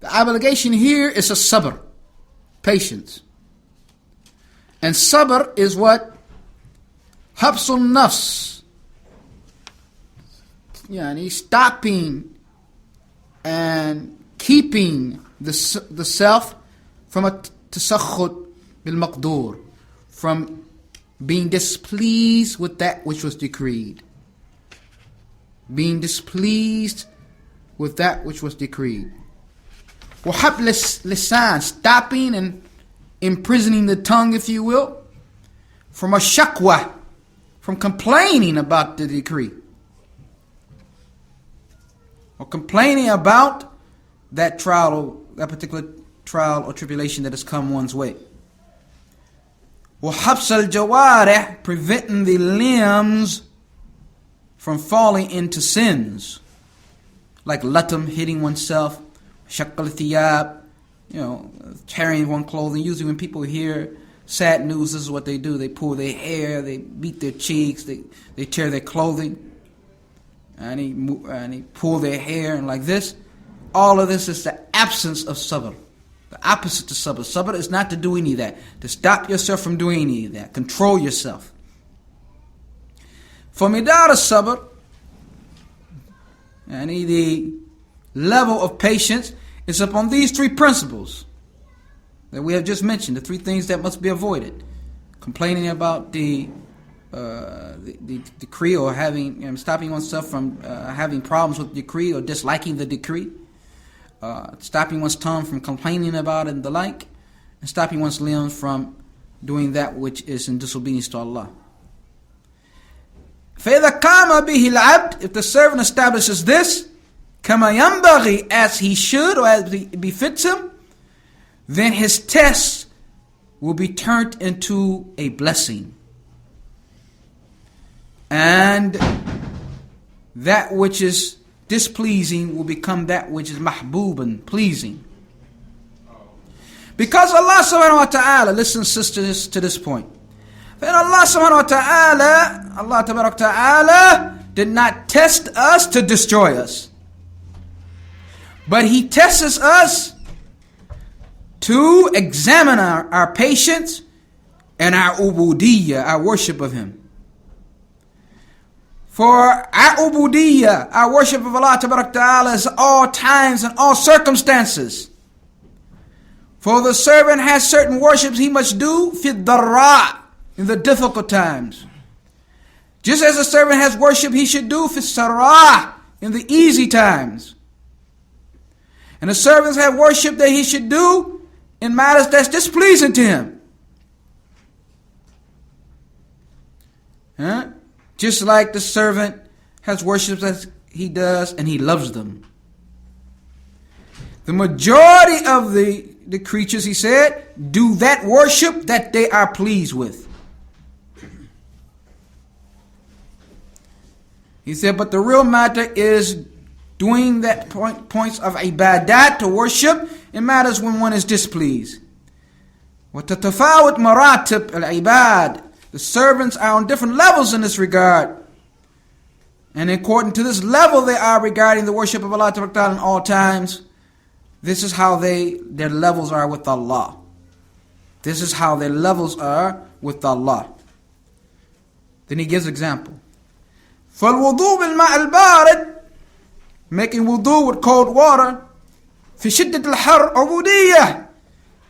The obligation here is a sabr, patience. And sabr is what? Habsul nafs. Yani stopping and keeping the self from a tasakhut bil maqdur, from being displeased with that which was decreed. Being displeased with that which was decreed. وَحَبْلِ lisan, stopping and imprisoning the tongue, if you will, from a shakwa, from complaining about the decree, or complaining about that trial, that particular trial or tribulation that has come one's way. وَحَبْسَ الْجَوَارِحِ, preventing the limbs from falling into sins, like latam, hitting oneself, shaqqal thiyab, tearing one's clothing. Usually when people hear sad news, this is what they do. They pull their hair, they beat their cheeks, they tear their clothing, and they pull their hair, and like this. All of this is the absence of sabr. The opposite to sabr. Sabr is not to do any of that. To stop yourself from doing any of that. Control yourself. For midar sabr, and the level of patience is upon these three principles that we have just mentioned, the three things that must be avoided: complaining about the decree, or stopping oneself from having problems with the decree or disliking the decree, stopping one's tongue from complaining about it and the like, and stopping one's limbs from doing that which is in disobedience to Allah. فَإِذَا قَامَ بِهِ الْعَبْدِ, if the servant establishes this, كَمَا يَنْبَغِي, as he should or as it befits him, then his test will be turned into a blessing. And that which is displeasing will become that which is mahbooban, pleasing. Because Allah subhanahu wa ta'ala, listen sisters to this point, and Allah subhanahu wa ta'ala, Allah tabarak ta'ala did not test us to destroy us, but He tests us to examine our patience and our ubudiyyah, our worship of Him. For our ubudiyyah, our worship of Allah tabarak ta'ala, is all times and all circumstances. For the servant has certain worships he must do fi dharra, in the difficult times, just as a servant has worship he should do fi sarah, in the easy times. And the servants have worship that he should do in matters that's displeasing to him. Just like the servant has worship that he does and he loves them. The majority of the creatures, he said, do that worship that they are pleased with. He said, but the real matter is doing that points of ibadat, to worship, in matters when one is displeased. وَتَتَفَاوَتْ مَرَاتِبْ الْعِبَادِ, the servants are on different levels in this regard. And according to this level they are regarding the worship of Allah in all times, this is how their levels are with Allah. This is how their levels are with Allah. Then he gives example. فَالْوُضُوء بِالْمَاءِ الْبَارِدِ, making wudu with cold water, فِي شِدَّةِ الْحَرِّ عُبُودِيَّةِ,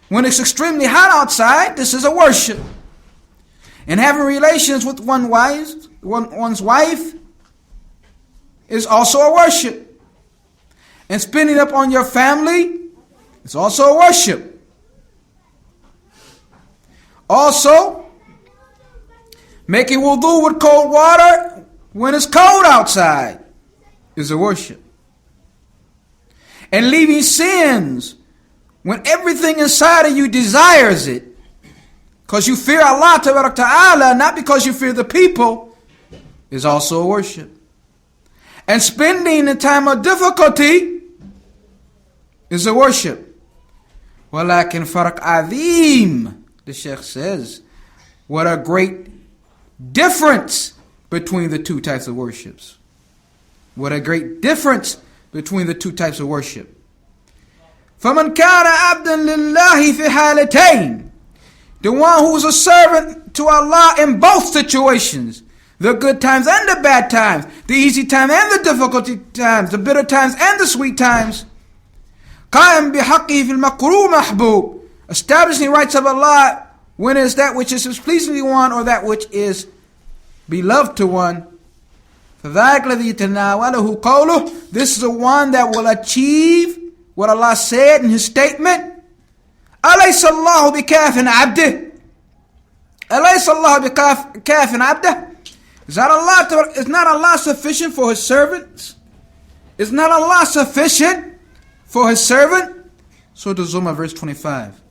when it's extremely hot outside, this is a worship. And having relations with one's wife is also a worship. And spending up on your family is also a worship. Also, making wudu with cold water when it's cold outside is a worship. And leaving sins when everything inside of you desires it, because you fear Allah Ta'ala, not because you fear the people, is also a worship. And spending in time of difficulty is a worship. وَلَكِنْ فَرْقْ عَظِيمٌ, the Shaykh says, what a great difference between the two types of worships. What a great difference between the two types of worship. فَمَنْ كَانَ عَبْدًا لِلَّهِ فِي حَالَتَيْنِ, the one who is a servant to Allah in both situations, the good times and the bad times, the easy times and the difficulty times, the bitter times and the sweet times. قَائِمْ بِحَقِّهِ فِي الْمَقْرُوبِ مَحْبُوبِ, establishing rights of Allah when it is that which is pleasing to one or that which is beloved to one. فَذَلِكَ الَّذِي يَتَنَاوَلُهُ قَوْلُهُ, this is the one that will achieve what Allah said in His statement. أَلَيْسَ اللَّهُ بِكَافٍ عَبْدِهِ, أَلَيْسَ اللَّهُ بِكَافٍ عَبْدِهِ, is not Allah sufficient for His servants? Is not Allah sufficient for His servant? Surah Az-Zumar, verse 25.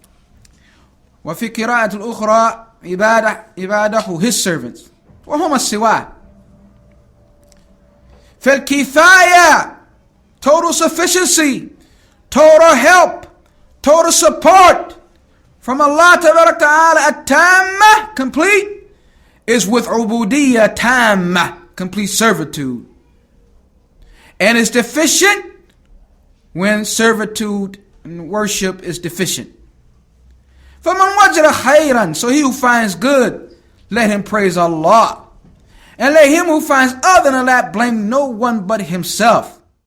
وفي قراءة الأخرى عباده, His servants, وهم السواء. فالكفاية, total sufficiency, total help, total support from Allah Ta'ala at-tamma, complete, is with ubudiyya tamma, complete servitude. And is deficient when servitude and worship is deficient. فَمَنْ وَجَدَ خَيْرًا, so he who finds good, let him praise Allah. And let him who finds other than that blame no one but himself.